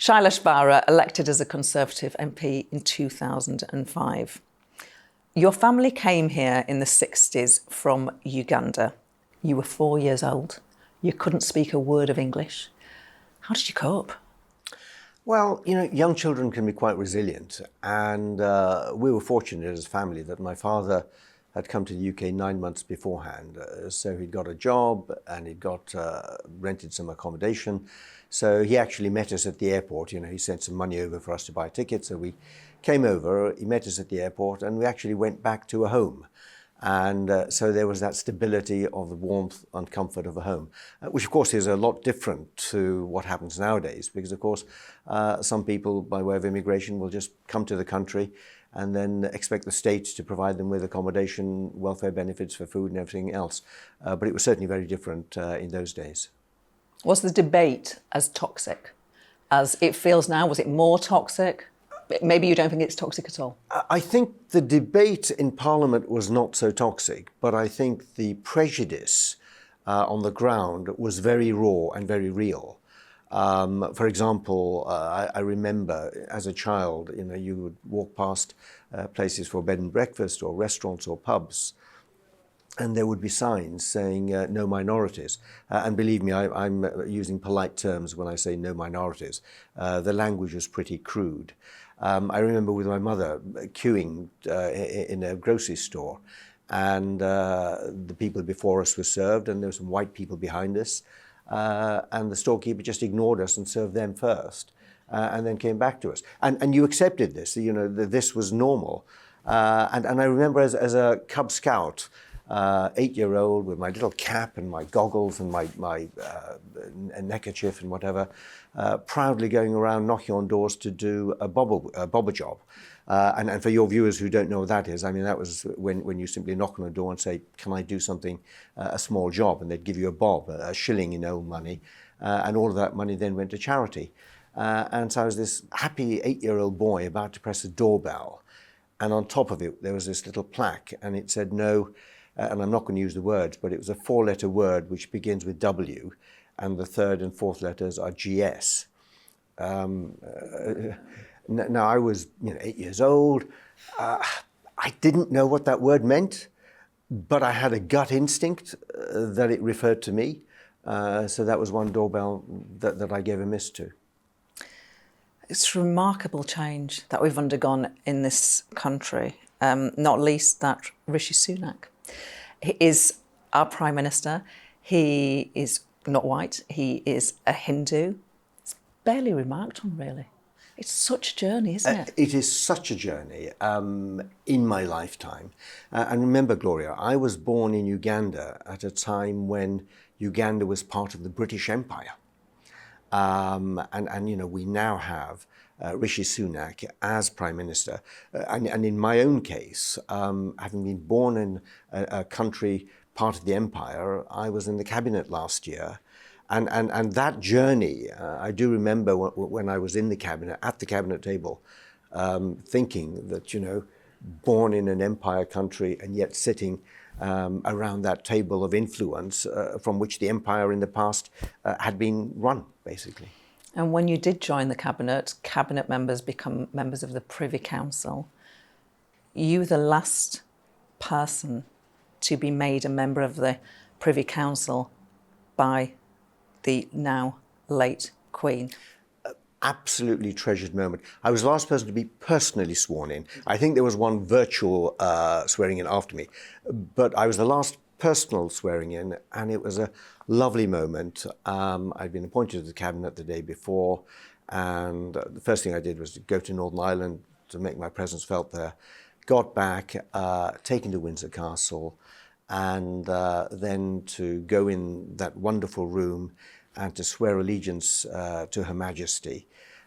Shailesh Vara, elected as a Conservative MP in 2005. Your family came here in the 60s from Uganda. You were 4 years old. You couldn't speak a word of English. How did you cope? Well, young children can be quite resilient, and we were fortunate as a family that my father had come to the UK 9 months beforehand. So he'd got a job and he'd got rented some accommodation. So he actually met us at the airport. He sent some money over for us to buy tickets. So we came over, he met us at the airport, and we actually went back to a home. And so there was that stability of the warmth and comfort of a home, which of course is a lot different to what happens nowadays, because of course some people by way of immigration will just come to the country and then expect the state to provide them with accommodation, welfare benefits for food and everything else. But it was certainly very different in those days. Was the debate as toxic as it feels now? Was it more toxic? Maybe you don't think it's toxic at all. I think the debate in Parliament was not so toxic, but I think the prejudice on the ground was very raw and very real. For example, I remember as a child, you would walk past places for bed and breakfast or restaurants or pubs, and there would be signs saying no minorities. And believe me, I'm using polite terms when I say no minorities. The language was pretty crude. I remember with my mother queuing in a grocery store, and the people before us were served, and there were some white people behind us, and the storekeeper just ignored us and served them first, and then came back to us. And you accepted this, that this was normal. And I remember as a Cub Scout, 8-year-old with my little cap and my goggles and my neckerchief and whatever, proudly going around knocking on doors to do a bobber job. And for your viewers who don't know what that is, that was when you simply knock on a door and say, can I do something, a small job? And they'd give you a bob, a shilling in old money, and all of that money then went to charity. And so I was this happy 8-year-old boy about to press a doorbell, and on top of it there was this little plaque, and it said no, and I'm not going to use the words, but it was a 4-letter word which begins with W, and the third and fourth letters are GS. Now I was 8 years old. I didn't know what that word meant, but I had a gut instinct that it referred to me. So that was one doorbell that I gave a miss to. It's a remarkable change that we've undergone in this country, not least that Rishi Sunak. He is our Prime Minister. He is not white. He is a Hindu. It's barely remarked on, really. It's such a journey, isn't it? It is such a journey in my lifetime. And remember, Gloria, I was born in Uganda at a time when Uganda was part of the British Empire. We now have Rishi Sunak as Prime Minister. And in my own case, having been born in a country part of the empire, I was in the cabinet last year. And that journey, I do remember when I was in the cabinet, at the cabinet table, thinking that, born in an empire country and yet sitting around that table of influence from which the empire in the past had been run, basically. And when you did join the cabinet members become members of the Privy Council. You were the last person to be made a member of the Privy Council by the now late Queen. Absolutely treasured moment. I was the last person to be personally sworn in. I think there was one virtual swearing in after me, but I was the last personal swearing in, and it was a lovely moment. I'd been appointed to the cabinet the day before, and the first thing I did was to go to Northern Ireland to make my presence felt there. Got back, taken to Windsor Castle, and then to go in that wonderful room and to swear allegiance to Her Majesty,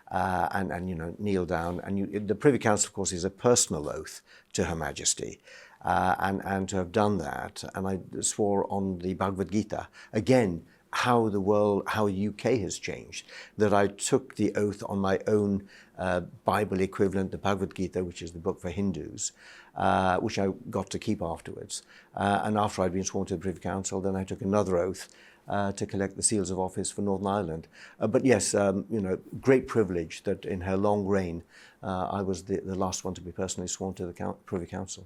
and kneel down. And the Privy Council, of course, is a personal oath to Her Majesty, and to have done that, and I swore on the Bhagavad Gita again. How the world, how UK has changed, that I took the oath on my own Bible equivalent, the Bhagavad Gita, which is the book for Hindus, which I got to keep afterwards. And after I'd been sworn to the Privy Council, then I took another oath to collect the seals of office for Northern Ireland. But yes, great privilege that in her long reign, I was the last one to be personally sworn to the Privy Council.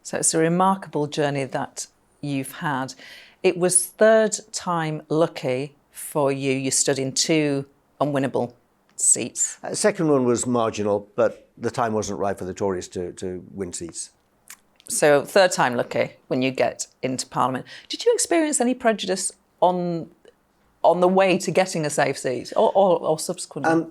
So it's a remarkable journey that you've had. It was third time lucky for you. You stood in 2 unwinnable seats. Second one was marginal, but the time wasn't right for the Tories to win seats. So third time lucky when you get into Parliament. Did you experience any prejudice on the way to getting a safe seat or subsequently?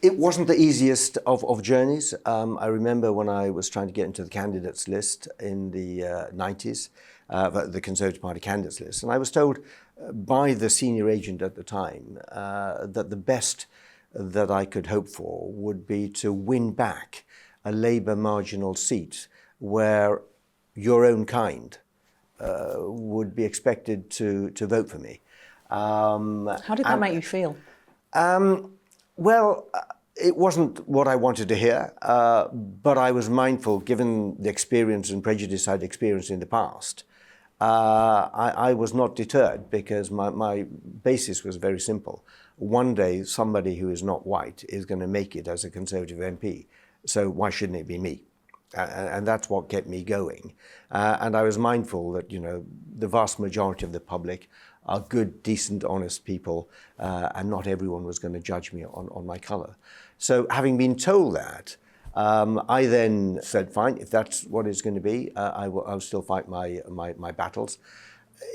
It wasn't the easiest of journeys. I remember when I was trying to get into the candidates list in the 90s, the Conservative Party candidates list, and I was told by the senior agent at the time that the best that I could hope for would be to win back a Labour marginal seat where your own kind would be expected to vote for me. How did that make you feel? Well, it wasn't what I wanted to hear, but I was mindful, given the experience and prejudice I'd experienced in the past. I was not deterred because my basis was very simple. One day, somebody who is not white is going to make it as a Conservative MP, so why shouldn't it be me? And that's what kept me going. And I was mindful that, the vast majority of the public are good, decent, honest people, and not everyone was going to judge me on my colour. So having been told that, I then said, fine, if that's what it's going to be, I'll still fight my battles.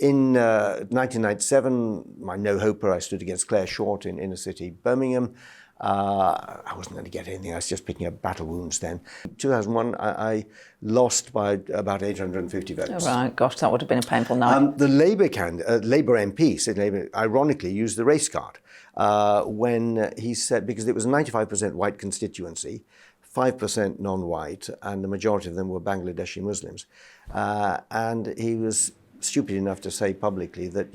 In 1997, my no-hoper, I stood against Claire Short in inner city Birmingham. I wasn't going to get anything, I was just picking up battle wounds then. 2001, I lost by about 850 votes. Oh, right, gosh, that would have been a painful night. The Labour MP, Sid Labour, ironically used the race card when he said, because it was a 95% white constituency, 5% non-white, and the majority of them were Bangladeshi Muslims. And he was stupid enough to say publicly that,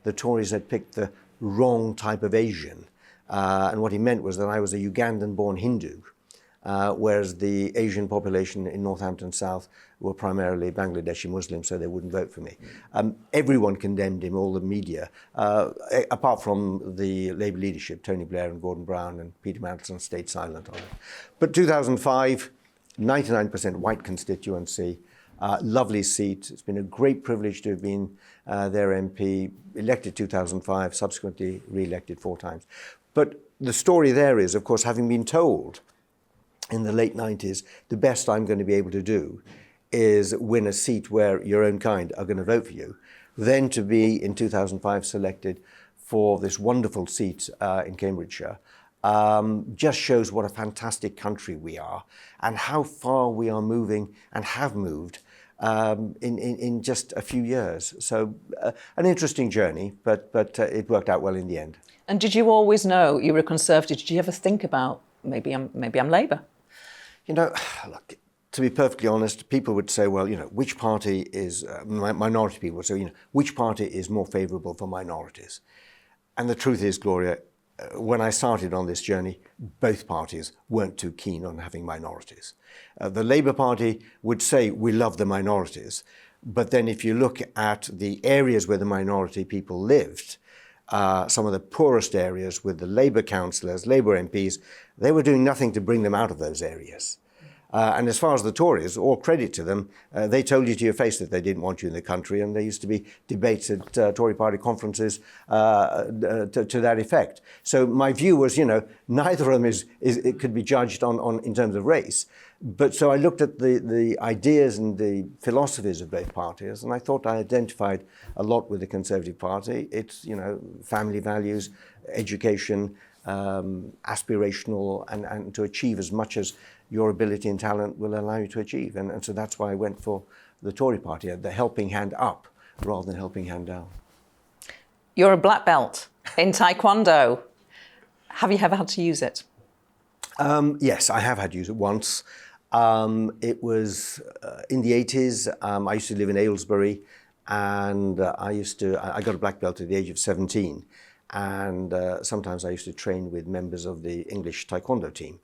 the Tories had picked the wrong type of Asian. And what he meant was that I was a Ugandan-born Hindu, whereas the Asian population in Northampton South were primarily Bangladeshi Muslims, so they wouldn't vote for me. Everyone condemned him, all the media, apart from the Labour leadership. Tony Blair and Gordon Brown and Peter Mandelson stayed silent on it. But 2005, 99% white constituency, lovely seat. It's been a great privilege to have been their MP, elected 2005, subsequently re-elected 4 times. But the story there is, of course, having been told in the late 90s, the best I'm going to be able to do is win a seat where your own kind are going to vote for you, then to be in 2005 selected for this wonderful seat in Cambridgeshire, just shows what a fantastic country we are and how far we are moving and have moved in just a few years. So an interesting journey, but it worked out well in the end. And did you always know you were a Conservative? Did you ever think about maybe I'm Labour? Look, to be perfectly honest, people would say, well, which party is, minority people would say, which party is more favourable for minorities? And the truth is, Gloria, when I started on this journey, both parties weren't too keen on having minorities. The Labour Party would say, we love the minorities. But then if you look at the areas where the minority people lived, some of the poorest areas with the Labour councillors, Labour MPs, they were doing nothing to bring them out of those areas. And as far as the Tories, all credit to them, they told you to your face that they didn't want you in the country, and there used to be debates at Tory party conferences to that effect. So my view was, neither of them it could be judged on in terms of race. But so I looked at the ideas and the philosophies of both parties, and I thought I identified a lot with the Conservative Party. It's, family values, education, aspirational, and to achieve as much as your ability and talent will allow you to achieve. And so that's why I went for the Tory party, the helping hand up rather than helping hand down. You're a black belt in Taekwondo. Have you ever had to use it? Yes, I have had to use it once. It was in the 80s. I used to live in Aylesbury, and I got a black belt at the age of 17. and sometimes I used to train with members of the English Taekwondo team,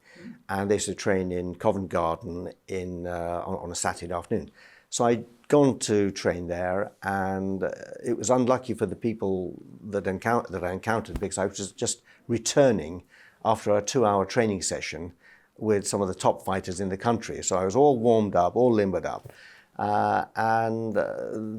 and they used to train in Covent Garden on a Saturday afternoon. So I'd gone to train there, and it was unlucky for the people that I encountered, because I was just returning after a 2-hour training session with some of the top fighters in the country. So I was all warmed up, all limbered up.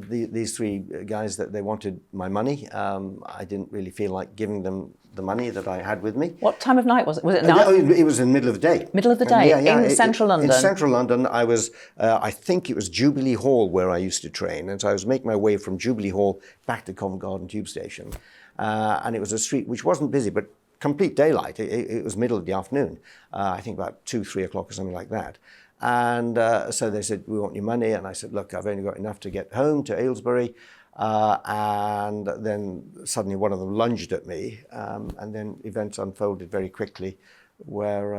These 3 guys, that they wanted my money. I didn't really feel like giving them the money that I had with me. What time of night was it? Was it night? It was in the middle of the day. Middle of the day, in central London? In central London. I was, I think it was Jubilee Hall where I used to train. And so I was making my way from Jubilee Hall back to Covent Garden Tube Station. And it was a street which wasn't busy, but complete daylight. It was middle of the afternoon. I think about 2, 3 o'clock or something like that. And so they said, we want your money. And I said, look, I've only got enough to get home to Aylesbury. And then suddenly one of them lunged at me. And then events unfolded very quickly, where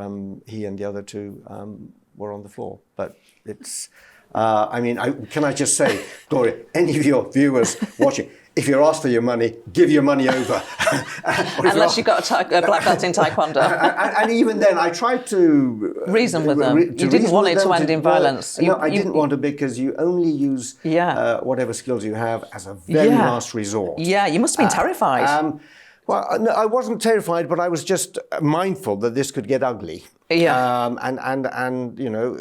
he and the other 2 were on the floor. But it's, can I just say, Gloria, any of your viewers watching, if you're asked for your money, give your money over. Unless you've got a black belt in Taekwondo. And even then, I tried to reason with them. You didn't want it to end in violence. No, I didn't want to, because you only use whatever skills you have as a very last resort. Yeah, you must have been terrified. Well, no, I wasn't terrified, but I was just mindful that this could get ugly. Yeah. And you know,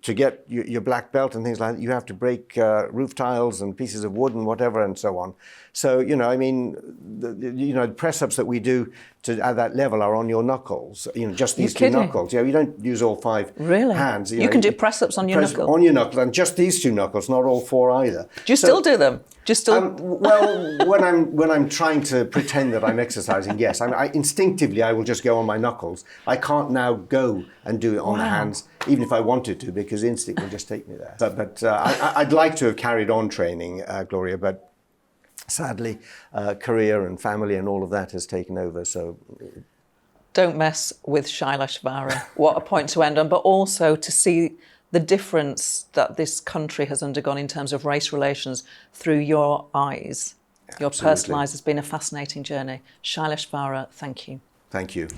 to get your black belt and things like that, you have to break roof tiles and pieces of wood and whatever and so on. So, you know, I mean, the press-ups that we do at that level are on your knuckles, just these 2 knuckles. You don't use all 5 hands. You can do press-ups on your knuckles? On your knuckles, and just these 2 knuckles, not all 4 either. Do you still do them? Well, when I'm trying to pretend that I'm exercising, yes. Instinctively, I will just go on my knuckles. I can't now go and do it on the hands, even if I wanted to, because instinct will just take me there. But I'd like to have carried on training, Gloria, but sadly, career and family and all of that has taken over. So don't mess with Shailesh Vara. What a point to end on, but also to see the difference that this country has undergone in terms of race relations through your eyes. Absolutely. Your personal eyes has been a fascinating journey. Shailesh Vara, thank you. Thank you.